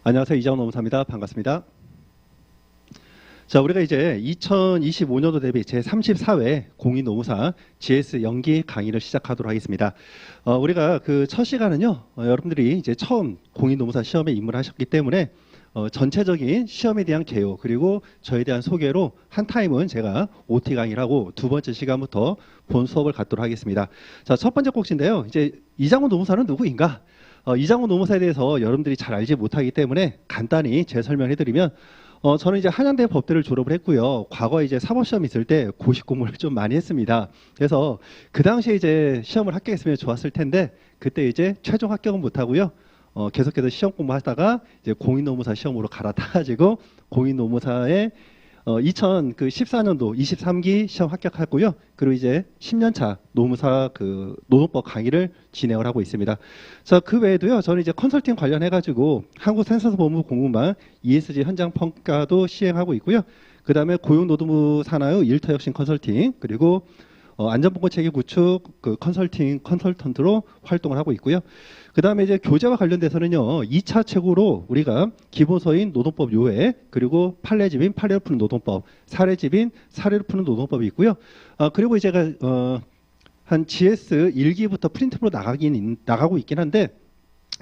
안녕하세요. 이장훈 노무사입니다. 반갑습니다. 자, 우리가 이제 2025년도 대비 제34회 공인노무사 GS 연기 강의를 시작하도록 하겠습니다. 우리가 그 첫 시간은요, 여러분들이 이제 처음 공인노무사 시험에 입문하셨기 때문에 전체적인 시험에 대한 개요 그리고 저에 대한 소개로 한 타임은 제가 OT 강의를 하고 두 번째 시간부터 본 수업을 갖도록 하겠습니다. 자, 첫 번째 꼭지인데요. 이제 이장훈 노무사는 누구인가? 이장훈 노무사에 대해서 여러분들이 잘 알지 못하기 때문에 간단히 재설명해드리면 저는 이제 한양대 법대를 졸업을 했고요. 과거에 이제 사법시험 있을 때 고시 공부를 좀 많이 했습니다. 그래서 그 당시에 이제 시험을 합격했으면 좋았을 텐데 그때 이제 최종 합격은 못하고요. 계속해서 시험 공부하다가 이제 공인노무사 시험으로 갈아타가지고 공인노무사에 2014년도 23기 시험 합격하고요. 그리고 이제 10년차 노무사 그 노동법 강의를 진행을 하고 있습니다. 자, 그 외에도요. 저는 이제 컨설팅 관련해가지고 한국센서스본부 공무반 ESG 현장 평가도 시행하고 있고요. 그 다음에 고용노동부 산하의 일터혁신 컨설팅 그리고 안전보건 체계 구축 그 컨설턴트로 활동을 하고 있고요. 그 다음에 이제 교재와 관련돼서는요, 2차 책으로 우리가 기본서인 노동법 요해, 그리고 판례집인 판례를 푸는 노동법, 사례집인 사례를 푸는 노동법이 있고요. 그리고 제가 한 GS 1기부터 프린트로 나가고 있긴 한데,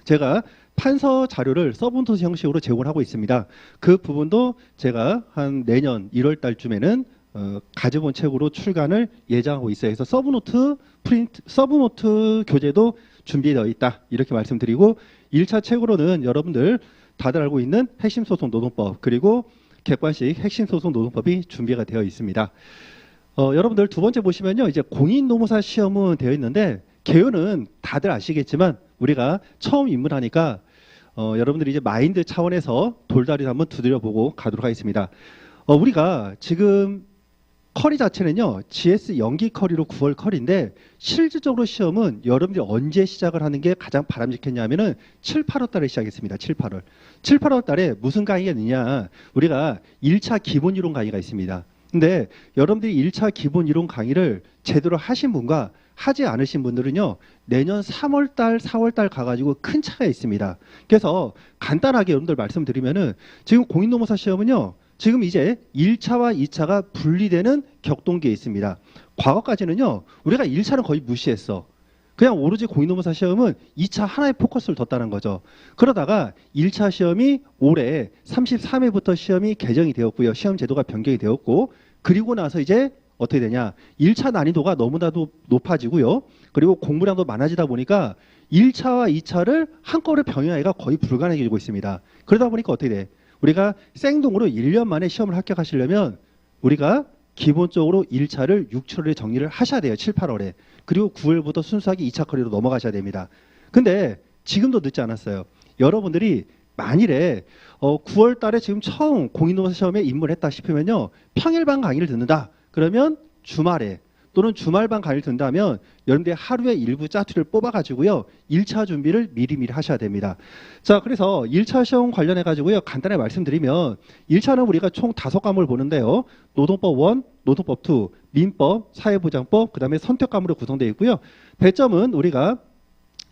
제가 판서 자료를 서브노트 형식으로 제공하고 있습니다. 그 부분도 제가 한 내년 1월 달쯤에는 가져본 책으로 출간을 예정하고 있어요. 그래서 서브노트 교재도 준비되어 있다. 이렇게 말씀드리고 1차 책으로는 여러분들 다들 알고 있는 핵심소송 노동법 그리고 객관식 핵심소송 노동법이 준비가 되어 있습니다. 여러분들 두 번째 보시면요. 이제 공인노무사 시험은 되어 있는데 개요는 다들 아시겠지만 우리가 처음 입문하니까 여러분들이 이제 마인드 차원에서 돌다리를 한번 두드려보고 가도록 하겠습니다. 우리가 지금 커리 자체는요, GS 연기 커리로 9월 커리인데, 실질적으로 시험은 여러분들이 언제 시작을 하는 게 가장 바람직했냐면은 7, 8월 달에 시작했습니다. 7, 8월. 7, 8월 달에 무슨 강의가 있느냐. 우리가 1차 기본 이론 강의가 있습니다. 근데 여러분들이 1차 기본 이론 강의를 제대로 하신 분과 하지 않으신 분들은요, 내년 3월 달, 4월 달 가가지고 큰 차이가 있습니다. 그래서 간단하게 여러분들 말씀드리면은 지금 공인노무사 시험은요, 지금 이제 1차와 2차가 분리되는 격동기에 있습니다. 과거까지는요, 우리가 1차는 거의 무시했어. 그냥 오로지 공인노무사 시험은 2차 하나에 포커스를 뒀다는 거죠. 그러다가 1차 시험이 올해 33회부터 시험이 개정이 되었고요. 시험 제도가 변경이 되었고, 그리고 나서 이제 어떻게 되냐. 1차 난이도가 너무나도 높아지고요. 그리고 공부량도 많아지다 보니까 1차와 2차를 한꺼번에 병행하기가 거의 불가능해지고 있습니다. 그러다 보니까 어떻게 돼? 우리가 생동으로 1년 만에 시험을 합격하시려면 우리가 기본적으로 1차를 6, 7월에 정리를 하셔야 돼요. 7, 8월에. 그리고 9월부터 순수하게 2차 커리로 넘어가셔야 됩니다. 근데 지금도 늦지 않았어요. 여러분들이 만일에 9월 달에 지금 처음 공인노무사 시험에 입문을 했다 싶으면요. 평일반 강의를 듣는다. 그러면 주말에 또는 주말반 강의를 듣는다면 여러분들이 하루에 일부 짜투리를 뽑아가지고요. 1차 준비를 미리미리 하셔야 됩니다. 자, 그래서 1차 시험 관련해가지고요. 간단하게 말씀드리면 1차는 우리가 총 5과목을 보는데요. 노동법 1, 노동법 2, 민법, 사회보장법, 그 다음에 선택과목으로 구성되어 있고요. 배점은 우리가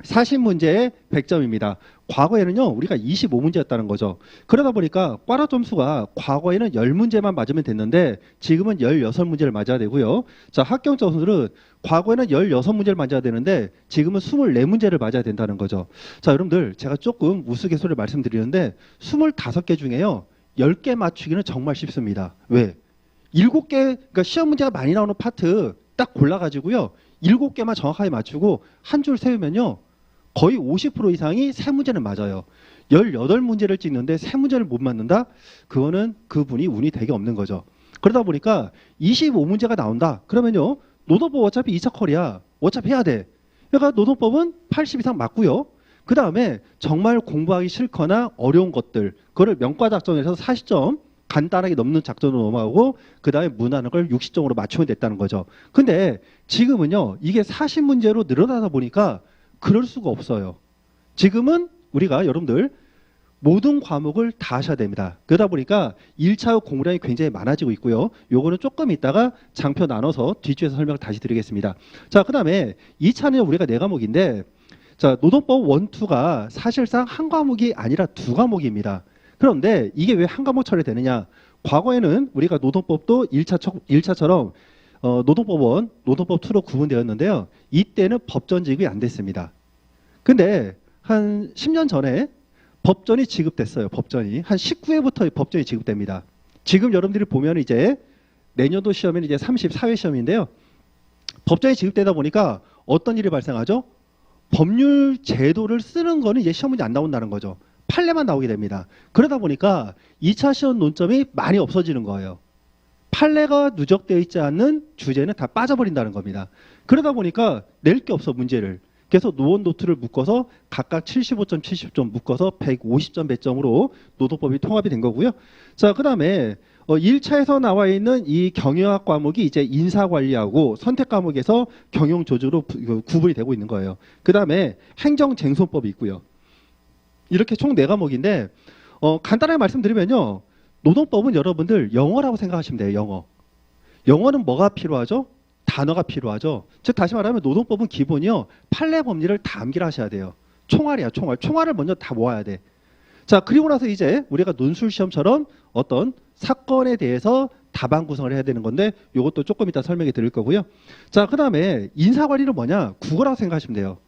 40문제에 100점입니다. 과거에는요, 우리가 25문제였다는 거죠. 그러다 보니까 꽈라 점수가 과거에는 10문제만 맞으면 됐는데 지금은 16문제를 맞아야 되고요. 자, 합격 점수는 과거에는 16문제를 맞아야 되는데 지금은 24문제를 맞아야 된다는 거죠. 자, 여러분들 제가 조금 우스갯소리를 말씀드리는데 25개 중에요. 10개 맞추기는 정말 쉽습니다. 왜? 7개, 그러니까 시험 문제가 많이 나오는 파트 딱 골라가지고요. 7개만 정확하게 맞추고 한 줄 세우면요. 거의 50% 이상이 3문제는 맞아요. 18문제를 찍는데 3문제를 못 맞는다? 그거는 그분이 운이 되게 없는 거죠. 그러다 보니까 25문제가 나온다. 그러면요. 노동법 어차피 2차 커리야. 어차피 해야 돼. 그러니까 노동법은 80 이상 맞고요. 그 다음에 정말 공부하기 싫거나 어려운 것들, 그거를 명과 작전에서 40점 간단하게 넘는 작전으로 넘어가고 그 다음에 문하는 걸 60점으로 맞추면 됐다는 거죠. 근데 지금은요. 이게 40문제로 늘어나다 보니까 그럴 수가 없어요. 지금은 우리가 여러분들 모든 과목을 다 하셔야 됩니다. 그러다 보니까 1차 공부량이 굉장히 많아지고 있고요. 요거는 조금 이따가 장표 나눠서 뒷줄에서 설명을 다시 드리겠습니다. 자, 그 다음에 2차는 우리가 4과목인데 자, 노동법 1, 2가 사실상 한 과목이 아니라 두 과목입니다. 그런데 이게 왜 한 과목 처리되느냐? 과거에는 우리가 노동법도 1차처럼 노동법 1, 노동법 2로 구분되었는데요. 이때는 법전 지급이 안 됐습니다. 근데 한 10년 전에 법전이 지급됐어요. 법전이. 한 19회부터 법전이 지급됩니다. 지금 여러분들이 보면 이제 내년도 시험에는 이제 34회 시험인데요. 법전이 지급되다 보니까 어떤 일이 발생하죠? 법률 제도를 쓰는 거는 이제 시험 문제 안 나온다는 거죠. 판례만 나오게 됩니다. 그러다 보니까 2차 시험 논점이 많이 없어지는 거예요. 판례가 누적되어 있지 않는 주제는 다 빠져버린다는 겁니다. 그러다 보니까 낼 게 없어, 문제를. 그래서 노원 노트를 묶어서 각각 75점, 70점 묶어서 150점 배점으로 노동법이 통합이 된 거고요. 자, 그 다음에 1차에서 나와 있는 이 경영학 과목이 이제 인사관리하고 선택 과목에서 경영조직으로 구분이 되고 있는 거예요. 그 다음에 행정쟁송법이 있고요. 이렇게 총 4과목인데 간단하게 말씀드리면요. 노동법은 여러분들 영어라고 생각하시면 돼요. 영어. 영어는 뭐가 필요하죠? 단어가 필요하죠. 즉 다시 말하면 노동법은 기본이요. 판례 법리를 다 암기를 하셔야 돼요. 총알이야, 총알. 총알을 먼저 다 모아야 돼. 자, 그리고 나서 이제 우리가 논술 시험처럼 어떤 사건에 대해서 답안 구성을 해야 되는 건데 이것도 조금 이따 설명해 드릴 거고요. 자, 그다음에 인사관리는 뭐냐? 국어라고 생각하시면 돼요.